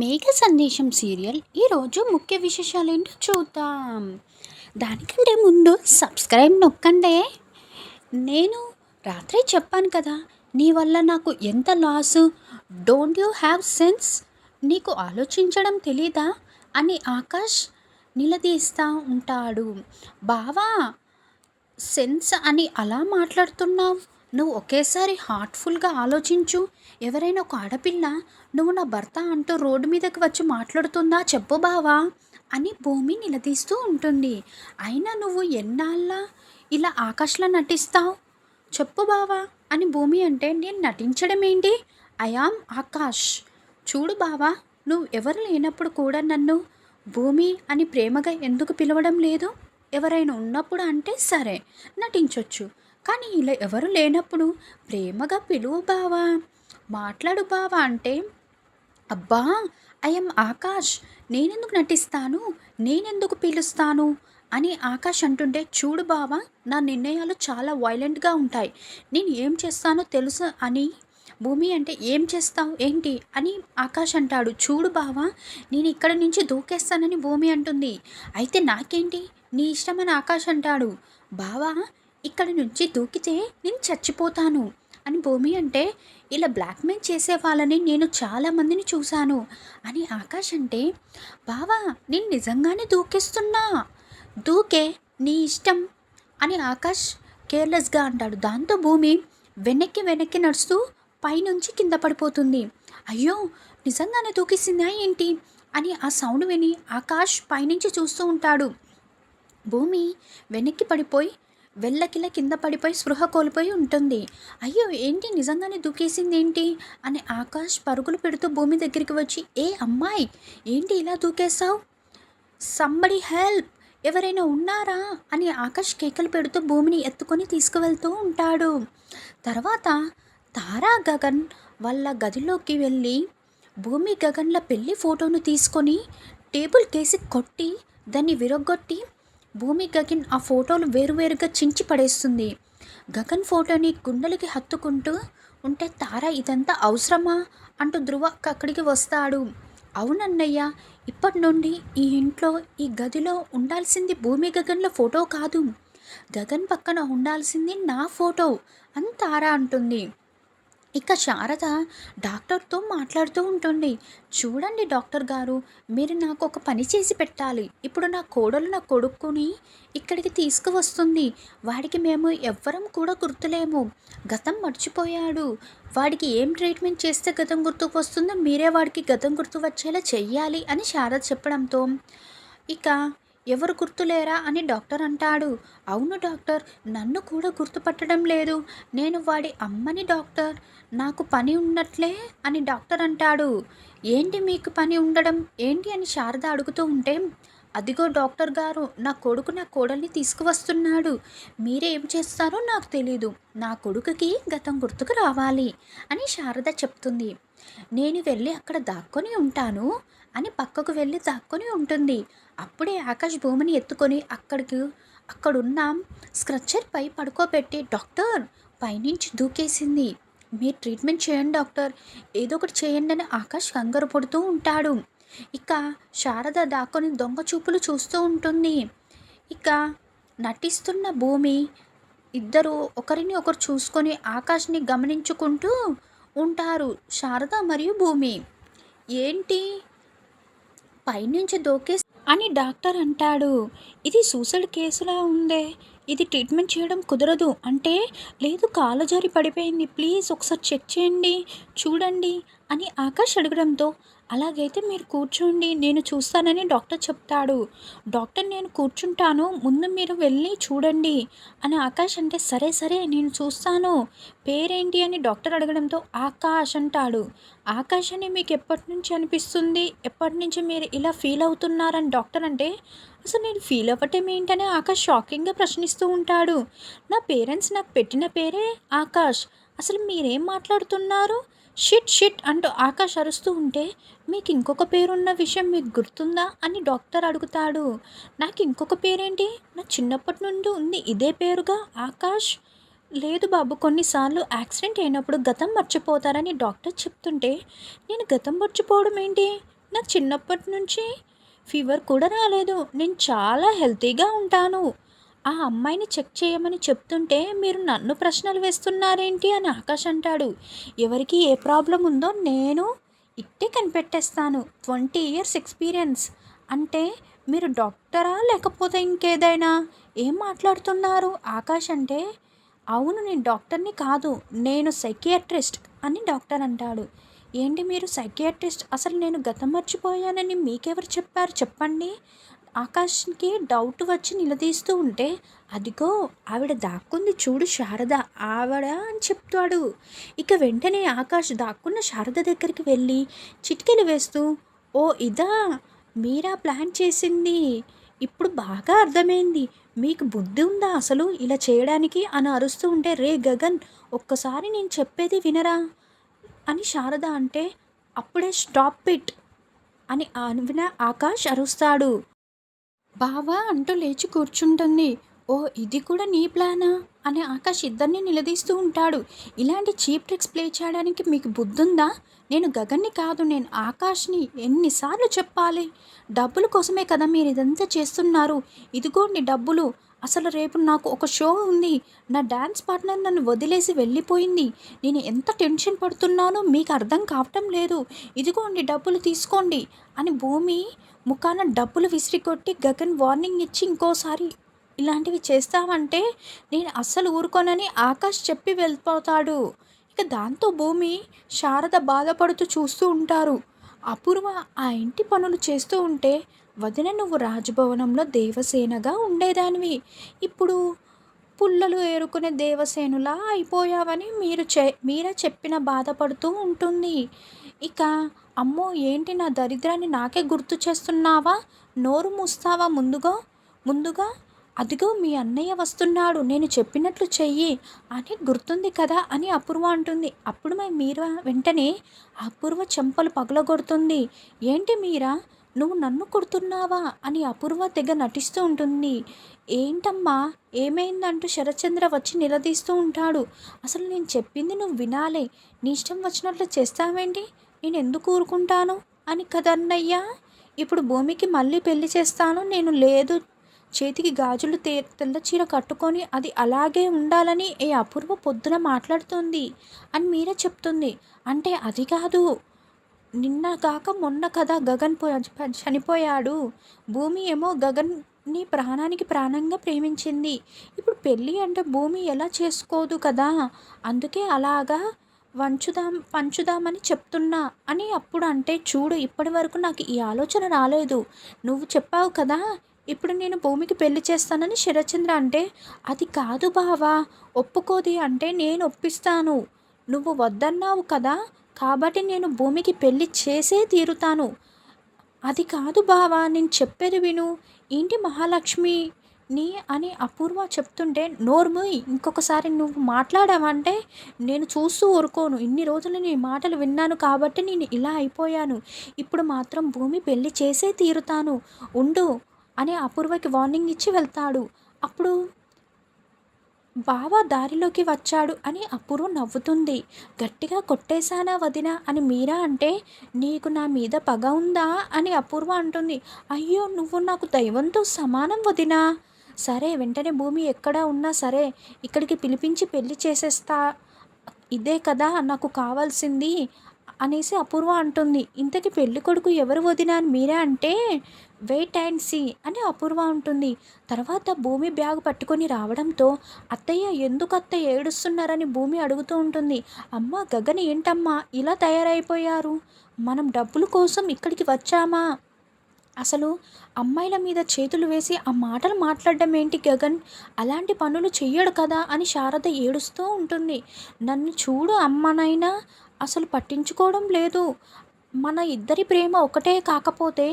మేఘ సందేశం సీరియల్ ఈరోజు ముఖ్య విశేషాలు ఏంటో చూద్దాం. దానికంటే ముందు సబ్స్క్రైబ్ నొక్కండి. నేను రాత్రి చెప్పాను కదా, నీ వల్ల నాకు ఎంత loss. Don't you have sense? నీకు ఆలోచించడం తెలీదా అని ఆకాష్ నిలదీస్తూ ఉంటాడు. బావా, సెన్స్ అని అలా మాట్లాడుతున్నావు? నువ్వు ఒకేసారి హార్ట్ఫుల్గా ఆలోచించు. ఎవరైనా ఒక ఆడపిల్ల నువ్వు నా భర్త అంటూ రోడ్డు మీదకి వచ్చి మాట్లాడుతుందా చెప్పు బావా అని భూమి నిలదీస్తూ ఉంటుంది. అయినా నువ్వు ఎన్నాళ్ళ ఇలా ఆకాష్లా నటిస్తావు చెప్పు బావా అని భూమి అంటే, నేను నటించడం ఏంటి? I am Akash. చూడు బావా, నువ్వు ఎవరు లేనప్పుడు కూడా నన్ను భూమి అని ప్రేమగా ఎందుకు పిలవడం లేదు? ఎవరైనా ఉన్నప్పుడు అంటే సరే నటించవచ్చు, కానీ ఇలా ఎవరు లేనప్పుడు ప్రేమగా పిలువు బావా, మాట్లాడు బావా అంటే, అబ్బా ఐఎమ్ ఆకాష్, నేనెందుకు నటిస్తాను, నేనెందుకు పిలుస్తాను అని ఆకాష్ అంటుంటే, చూడు బావా, నా నిర్ణయాలు చాలా వైలెంట్గా ఉంటాయి, నేను ఏం చేస్తానో తెలుసు అని భూమి అంటే, ఏం చేస్తావు ఏంటి అని ఆకాష్ అంటాడు. చూడు బావా, నేను ఇక్కడ నుంచి దూకేస్తానని భూమి అంటుంది. అయితే నాకేంటి, నీ ఇష్టమని ఆకాష్ అంటాడు. బావా, ఇక్కడి నుంచి దూకితే నేను చచ్చిపోతాను అని భూమి అంటే, ఇలా బ్లాక్మెయిల్ చేసే వాళ్ళని నేను చాలామందిని చూశాను అని ఆకాష్ అంటే, బావా నేను నిజంగానే దూకేస్తున్నా, దూకే నీ ఇష్టం అని ఆకాష్ కేర్లెస్గా అంటాడు. దాంతో భూమి వెనక్కి వెనక్కి నడుస్తూ పైనుంచి కింద పడిపోతుంది. అయ్యో, నిజంగానే దూకేసిందా ఏంటి అని ఆ సౌండ్ విని ఆకాష్ పైనుంచి చూస్తూ ఉంటాడు. భూమి వెనక్కి పడిపోయి వెళ్ళకిలా కింద పడిపోయి స్పృహ కోల్పోయి ఉంటుంది. అయ్యో ఏంటి, నిజంగానే దూకేసింది ఏంటి అని ఆకాష్ పరుగులు పెడుతూ భూమి దగ్గరికి వచ్చి, ఏ అమ్మాయి ఏంటి ఇలా దూకేశావు, సంబడి హెల్ప్, ఎవరైనా ఉన్నారా అని ఆకాష్ కేకలు పెడుతూ భూమిని ఎత్తుకొని తీసుకువెళ్తూ ఉంటాడు. తర్వాత తారా గగన్ వాళ్ళ గదిలోకి వెళ్ళి భూమి గగన్ల పెళ్లి ఫోటోను తీసుకొని టేబుల్ కేసి కొట్టి దాన్ని విరగొట్టి భూమి గగన్ ఆ ఫోటోలు వేరువేరుగా చించి పడేస్తుంది. గగన్ ఫోటోని గుండెలకి హత్తుకుంటూ ఉంటే, తారా ఇదంతా అవసరమా అంటూ ధ్రువ అక్కడికి వస్తాడు. అవునన్నయ్య, ఇప్పటి నుండి ఈ ఇంట్లో ఈ గదిలో ఉండాల్సింది భూమి గగన్ల ఫోటో కాదు, గగన్ పక్కన ఉండాల్సింది నా ఫోటో అని తారా అంటుంది. ఇక శారద డాక్టర్తో మాట్లాడుతూ ఉంటుంది. చూడండి డాక్టర్ గారు, మీరు నాకు ఒక పని చేసి పెట్టాలి. ఇప్పుడు నా కోడలు నా కొడుకుని ఇక్కడికి తీసుకువస్తుంది. వాడికి మేము ఎవ్వరం కూడా గుర్తులేము, గతం మర్చిపోయాడు. వాడికి ఏం ట్రీట్మెంట్ చేస్తే గతం గుర్తుకు వస్తుందో మీరే వాడికి గతం గుర్తు వచ్చేలా చెయ్యాలి అని శారద చెప్పడంతో, ఇక ఎవరు గుర్తులేరా అని డాక్టర్ అంటాడు. అవును డాక్టర్, నన్ను కూడా గుర్తుపట్టడం లేదు, నేను వాడి అమ్మని డాక్టర్, నాకు పని ఉన్నట్లే అని డాక్టర్ అంటాడు. ఏంటి మీకు పని ఉండడం ఏంటి అని శారద అడుగుతూ ఉంటే, అదిగో డాక్టర్ గారు, నా కొడుకు నా కోడల్ని తీసుకువస్తున్నాడు, మీరే ఏం చేస్తారో నాకు తెలీదు, నా కొడుకుకి గతం గుర్తుకు రావాలి అని శారద చెప్తుంది. నేను వెళ్ళి అక్కడ దాక్కొని ఉంటాను అని పక్కకు వెళ్ళి దాక్కొని ఉంటుంది. అప్పుడే ఆకాష్ భూమిని ఎత్తుకొని అక్కడున్న స్క్రచ్చర్ పై పడుకోబెట్టి, డాక్టర్ పైనుంచి దూకేసింది, మీరు ట్రీట్మెంట్ చేయండి డాక్టర్, ఏదో ఒకటి చేయండి అని ఆకాష్ కంగారు పడుతూ ఉంటాడు. ఇక శారద దాక్కొని దొంగ చూపులు చూస్తూ ఉంటుంది. ఇక నటిస్తున్న భూమి ఇద్దరు ఒకరిని ఒకరు చూసుకొని ఆకాష్ని గమనించుకుంటూ ఉంటారు, శారద మరియు భూమి. ఏంటి పైనుంచి దూకే అని డాక్టర్ అంటాడు. ఇది సూసైడ్ కేసులా ఉందే, ఇది ట్రీట్మెంట్ చేయడం కుదరదు అంటే, లేదు కాలు జారి పడిపోయింది, ప్లీజ్ ఒకసారి చెక్ చేయండి చూడండి అని ఆకాష్ అడగడంతో, అలాగైతే మీరు కూర్చోండి నేను చూస్తానని డాక్టర్ చెప్తాడు. డాక్టర్ నేను కూర్చుంటాను, ముందు మీరు వెళ్ళి చూడండి అని ఆకాష్ అంటే, సరే సరే నేను చూస్తాను, పేరేంటి అని డాక్టర్ అడగడంతో ఆకాష్ అంటాడు. ఆకాష్ అని మీకు ఎప్పటి నుంచి అనిపిస్తుంది, ఎప్పటి నుంచి మీరు ఇలా ఫీల్ అవుతున్నారని డాక్టర్ అంటే, అసలు నేను ఫీల్ అవ్వటం ఏంటని ఆకాష్ షాకింగ్గా ప్రశ్నిస్తూ ఉంటాడు. నా పేరెంట్స్ నాకు పెట్టిన పేరే ఆకాష్, అసలు మీరేం మాట్లాడుతున్నారు, షిట్ షిట్ అంటూ ఆకాష్ అరుస్తూ ఉంటే, మీకు ఇంకొక పేరున్న విషయం మీకు గుర్తుందా అని డాక్టర్ అడుగుతాడు. నాకు ఇంకొక పేరేంటి, నా చిన్నప్పటి నుండి ఉంది ఇదే పేరుగా ఆకాష్. లేదు బాబు, కొన్నిసార్లు యాక్సిడెంట్ అయినప్పుడు గతం మర్చిపోతారని డాక్టర్ చెప్తుంటే, నేను గతం మర్చిపోవడం ఏంటి, నాకు చిన్నప్పటి నుంచి ఫీవర్ కూడా రాలేదు. నేను చాలా హెల్తీగా ఉంటాను. ఆ అమ్మాయిని చెక్ చేయమని చెప్తుంటే మీరు నన్ను ప్రశ్నలు వేస్తున్నారేంటి అని ఆకాష్ అంటాడు. ఎవరికి ఏ ప్రాబ్లం ఉందో నేను ఇట్టే కనిపెట్టేస్తాను. 20 ఇయర్స్ ఎక్స్పీరియన్స్. అంటే మీరు డాక్టరా లేకపోతే ఇంకేదైనా? ఏం మాట్లాడుతున్నారు ఆకాష్ అంటే, అవును నేను డాక్టర్ని కాదు, నేను సైకియాట్రిస్ట్ అని డాక్టర్ అంటాడు. ఏంటి మీరు సైకియాట్రిస్ట్? అసలు నేను గతం మర్చిపోయానని మీకెవరు చెప్పారు చెప్పండి? ఆకాష్కి డౌట్ వచ్చి నిలదీస్తూ ఉంటే, అదిగో ఆవిడ దాక్కుంది చూడు శారద, ఆవిడ అని చెప్తాడు. ఇక వెంటనే ఆకాష్ దాక్కున్న శారద దగ్గరికి వెళ్ళి చిటికెలు వేస్తూ, ఓ ఇదా మీరా ప్లాన్ చేసింది, ఇప్పుడు బాగా అర్థమైంది. మీకు బుద్ధి ఉందా అసలు ఇలా చేయడానికి అని అరుస్తూ ఉంటే, రే గగన్ ఒక్కసారి నేను చెప్పేది వినరా అని శారద అంటే, అప్పుడే స్టాప్ ఇట్ అని విన ఆకాష్ అరుస్తాడు. బావా అంటూ లేచి కూర్చుంటుంది. ఓ ఇది కూడా నీ ప్లానా అని ఆకాష్ ఇద్దరిని నిలదీస్తూ ఉంటాడు. ఇలాంటి చీప్ ట్రిక్స్ ప్లే చేయడానికి మీకు బుద్ధుందా? నేను గగన్ని కాదు, నేను ఆకాష్ని. ఎన్నిసార్లు చెప్పాలి? డబ్బుల కోసమే కదా మీరు ఇదంతా చేస్తున్నారు. ఇదిగోండి డబ్బులు. అసలు రేపు నాకు ఒక షో ఉంది. నా డ్యాన్స్ పార్ట్నర్ నన్ను వదిలేసి వెళ్ళిపోయింది. నేను ఎంత టెన్షన్ పడుతున్నానో మీకు అర్థం కావటం లేదు. ఇదిగోండి డబ్బులు తీసుకోండి అని భూమి ముఖాన డబ్బులు విసిరికొట్టి గగన్ వార్నింగ్ ఇచ్చి, ఇంకోసారి ఇలాంటివి చేస్తామంటే నేను అస్సలు ఊరుకోనని ఆకాష్ చెప్పి వెళ్ళిపోతాడు. ఇక దాంతో భూమి శారద బాధపడుతూ చూస్తూ ఉంటారు. అపూర్వ ఆ ఇంటి పనులు చేస్తూ ఉంటే, వదిన నువ్వు రాజభవనంలో దేవసేనగా ఉండేదానివి, ఇప్పుడు పుల్లలు ఏరుకునే దేవసేనులా అయిపోయావని మీరే చెప్పిన బాధపడుతూ ఉంటుంది. ఇక అమ్మో ఏంటి నా దరిద్రాన్ని నాకే గుర్తు చేస్తున్నావా? నోరు మూస్తావా ముందుగా అదిగో మీ అన్నయ్య వస్తున్నాడు, నేను చెప్పినట్లు చెయ్యి అని గుర్తుంది కదా అని అపూర్వ అంటుంది. అప్పుడు మీరా వెంటనే అపూర్వ చెంపలు పగలగొడుతుంది. ఏంటి మీరా నువ్వు నన్ను కొడుతున్నావా అని అపూర్వ తెగ నటిస్తూ ఉంటుంది. ఏంటమ్మా ఏమైందంటూ శరత్చంద్ర వచ్చి నిలదీస్తూ ఉంటాడు. అసలు నేను చెప్పింది నువ్వు వినాలే, నీ ఇష్టం వచ్చినట్లు చేస్తావేంటి? నేను ఎందుకు ఊరుకుంటాను అని కదన్నయ్యా. ఇప్పుడు భూమికి మళ్ళీ పెళ్లి చేస్తాను నేను, లేదు చేతికి గాజులు తెల్ల చీర కట్టుకొని అది అలాగే ఉండాలని ఏ అపూర్వ పొద్దున మాట్లాడుతుంది అని మీరే చెప్తుంది. అంటే అది కాదు, నిన్న కాక మొన్న కదా గగన్ చనిపోయాడు. భూమి ఏమో గగన్ని ప్రాణానికి ప్రాణంగా ప్రేమించింది. ఇప్పుడు పెళ్ళి అంటే భూమి ఎలా చేసుకోదు కదా, అందుకే అలాగా పంచుదామని చెప్తున్నా అని అప్పుడు అంటే, చూడు ఇప్పటి వరకు నాకు ఈ ఆలోచన రాలేదు, నువ్వు చెప్పావు కదా ఇప్పుడు నేను భూమికి పెళ్లి చేస్తానని శరత్చంద్ర అంటే, అది కాదు బావా, ఒప్పుకోది అంటే నేను ఒప్పిస్తాను, నువ్వు వద్దన్నావు కదా కాబట్టి నేను భూమికి పెళ్లి చేసే తీరుతాను. అది కాదు బావా నేను చెప్పేది విను. ఏంటి మహాలక్ష్మి నీ అని అపూర్వ చెప్తుంటే, నోర్ముయ్ ఇంకొకసారి నువ్వు మాట్లాడావంటే నేను చూస్తూ ఊరుకోను. ఇన్ని రోజులు నీ మాటలు విన్నాను కాబట్టి నేను ఇలా అయిపోయాను. ఇప్పుడు మాత్రం భూమి పెళ్లి చేసే తీరుతాను, ఉండు అని అపూర్వకి వార్నింగ్ ఇచ్చి వెళ్తాడు. అప్పుడు బావ దారిలోకి వచ్చాడు అని అపూర్వ నవ్వుతుంది. గట్టిగా కొట్టేశానా వదిన అని మీరా అంటే, నీకు నా మీద పగ ఉందా అని అపూర్వ అంటుంది. అయ్యో నువ్వు నాకు దైవంతో సమానం వదినా. సరే వెంటనే భూమి ఎక్కడ ఉన్నా సరే ఇక్కడికి పిలిపించి పెళ్లి చేసేస్తా, ఇదే కదా నాకు కావాల్సింది అనేసి అపూర్వ అంటుంది. ఇంతకీ పెళ్లి కొడుకు ఎవరు వదినా అని మీరా అంటే, వెయిట్ అండ్ సీ అని అపూర్వ ఉంటుంది. తర్వాత భూమి బ్యాగ్ పట్టుకొని రావడంతో, అత్తయ్య ఎందుకు అత్తయ్య ఏడుస్తున్నారని భూమి అడుగుతూ ఉంటుంది. అమ్మ గగన్ ఏంటమ్మా ఇలా తయారైపోయారు, మనం డబ్బుల కోసం ఇక్కడికి వచ్చామా? అసలు అమ్మాయిల మీద చేతులు వేసి ఆ మాటలు మాట్లాడడం ఏంటి గగన్, అలాంటి పనులు చెయ్యడు కదా అని శారద ఏడుస్తూ ఉంటుంది. నన్ను చూడు అమ్మనైనా అసలు పట్టించుకోవడం లేదు. మన ఇద్దరి ప్రేమ ఒకటే కాకపోతే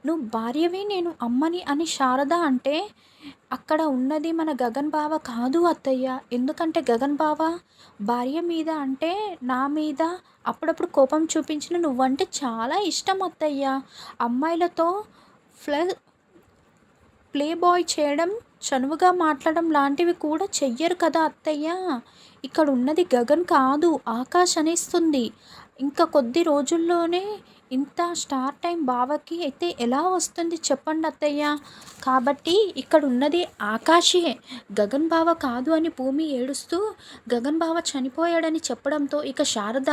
నువ్వు భార్యవి నేను అమ్మని అని శారద అంటే, అక్కడ ఉన్నది మన గగన్ బావ కాదు అత్తయ్య. ఎందుకంటే గగన్ బావ భార్య మీద అంటే నా మీద అప్పుడప్పుడు కోపం చూపించిన నువ్వంటే చాలా ఇష్టం అత్తయ్య. అమ్మాయిలతో ఫ్ల ప్లే బాయ్ చేయడం, చనువుగా మాట్లాడడం లాంటివి కూడా చెయ్యరు కదా అత్తయ్య. ఇక్కడ ఉన్నది గగన్ కాదు ఆకాష్ అనేస్తుంది. ఇంకా కొద్ది రోజుల్లోనే ఇంత స్టార్ టైం బావకి అయితే ఎలా వస్తుంది చెప్పండి అత్తయ్య. కాబట్టి ఇక్కడ ఉన్నది ఆకాశే, గగన్ బావ కాదు అని భూమి ఏడుస్తూ గగన్ బావ చనిపోయాడని చెప్పడంతో ఇక శారద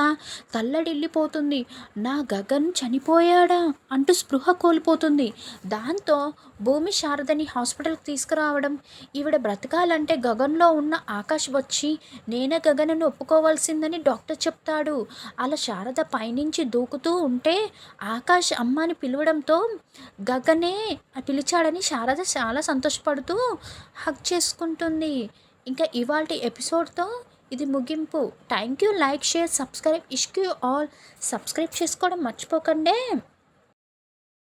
తల్లడిల్లిపోతుంది. నా గగన్ చనిపోయాడా అంటూ స్పృహ కోల్పోతుంది. దాంతో భూమి శారదని హాస్పిటల్కి తీసుకురావడం, ఈవిడ బ్రతకాలంటే గగన్లో ఉన్న ఆకాష్ వచ్చి నేనే గగనని ఒప్పుకోవాల్సిందని డాక్టర్ చెప్తాడు. అలా శారద పైనుంచి దూకుతూ ఉంటే ఆకాష్ అమ్మని పిలవడంతో గగనే పిలిచాడని శారద చాలా సంతోషపడుతూ హగ్ చేసుకుంటుంది. ఇంకా ఇవాల్టి ఎపిసోడ్తో ఇది ముగింపు. Thank you. Like, share, subscribe. Ishq you all. Subscribe చేసుకోవడం మర్చిపోకండి.